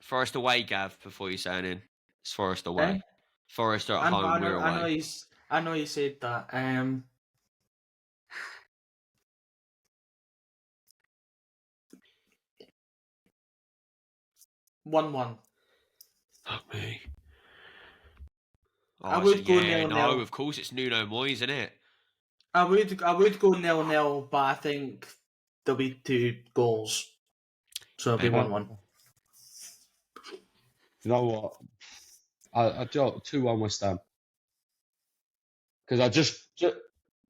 Forest away, Gav, before you say anything. It's Forest away. Forest are at home, we're away. I know you said that. 1-1. Fuck me. Oh, I would go 0-0. No, of course it's Nuno Moyes, isn't it? I would go 0-0, but I think there'll be 2 goals. So it'll be 1-1. You know what? I 2-1 West Ham. Because I just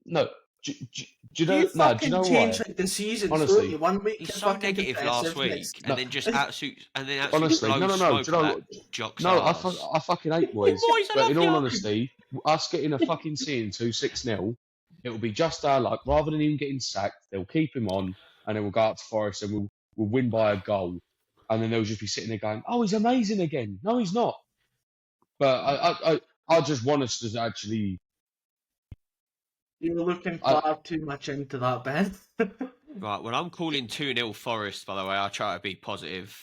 no. Do you know? You no, do you know change what? like the season. Honestly, you? 1 week he's so negative last week, and then just absolute honestly, no. Do you know what? No, I fucking hate Moyes. But in all honesty, us getting a fucking C2 6-0, it will be just our luck. Rather than him getting sacked, they'll keep him on, and then we'll go up to Forest and we'll win by a goal, and then they'll just be sitting there going, "Oh, he's amazing again." No, he's not. But I just want us to actually. You're looking far too much into that, Ben. Right, well, I'm calling 2-0 Forest, by the way. I tried to be positive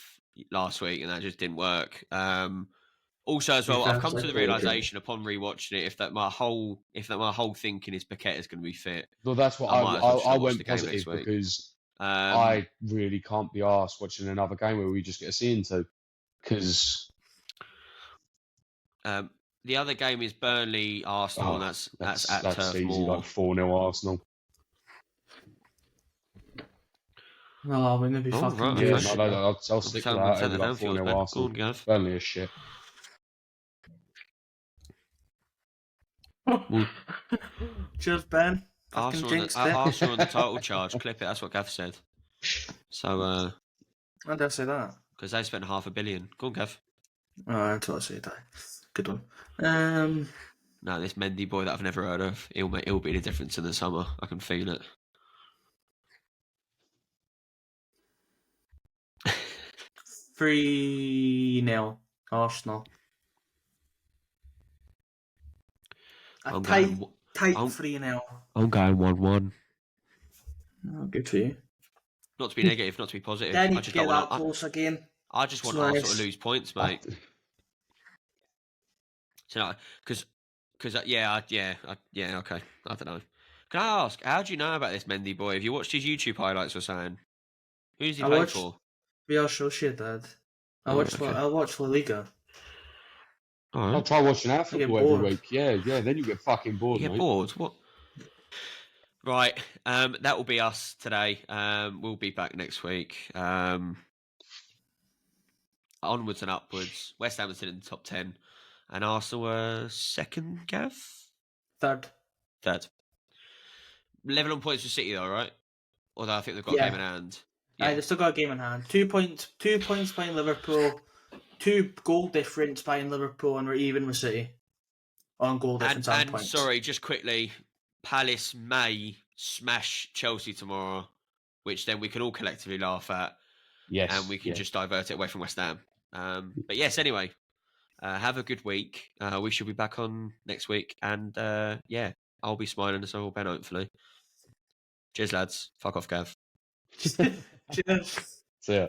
last week, and that just didn't work. Also, as well, I've come to the realisation upon rewatching it, if my whole thinking is Paqueta's going to be fit. Well, that's what I went positive because I really can't be arsed watching another game where we just get a C into. Because the other game is Burnley Arsenal, and that's at Turf easy, Moor. like 4-0 Arsenal. No, I'm gonna be fucking right, good. okay. I'll stick with that. Like 4-0 Arsenal. Burnley is shit. Cheers, Ben. Arsenal on the title charge. Clip it. That's what Gav said. So, why did I say that? Because they spent $500 million. Go on, Gav. Oh, until I say that. Good one. No, this Mendy boy that I've never heard of, he'll be the difference in the summer. I can feel it. $3-0 Arsenal. A tight 3-0. I'm going 1-1. Oh, good for you. Not to be negative, not to be positive. Then I you just get don't want that close again. I just want Arsenal to lose points, mate. So, because yeah, okay. I don't know. Can I ask, how do you know about this Mendy boy? Have you watched his YouTube highlights or something? Who does he play for? Real Sociedad. I watch La Liga. I'll try watching our football every week. Yeah, then you get fucking bored, mate. Bored? What? Right, that will be us today. We'll be back next week. Onwards and upwards. West Ham is in the top 10. And Arsenal were second, Gav? Third. Level on points for City, though, right? Although I think they've got a game in hand. Yeah, they've still got a game in hand. 2 points behind Liverpool. 2 goal difference behind Liverpool, and we're even with City on goal difference and points. Sorry, just quickly, Palace may smash Chelsea tomorrow, which then we can all collectively laugh at, Yes. and we can just divert it away from West Ham. But yes, anyway, have a good week. We should be back on next week, and I'll be smiling, and so will Ben, hopefully. Cheers, lads. Fuck off, Gav. Cheers. See ya.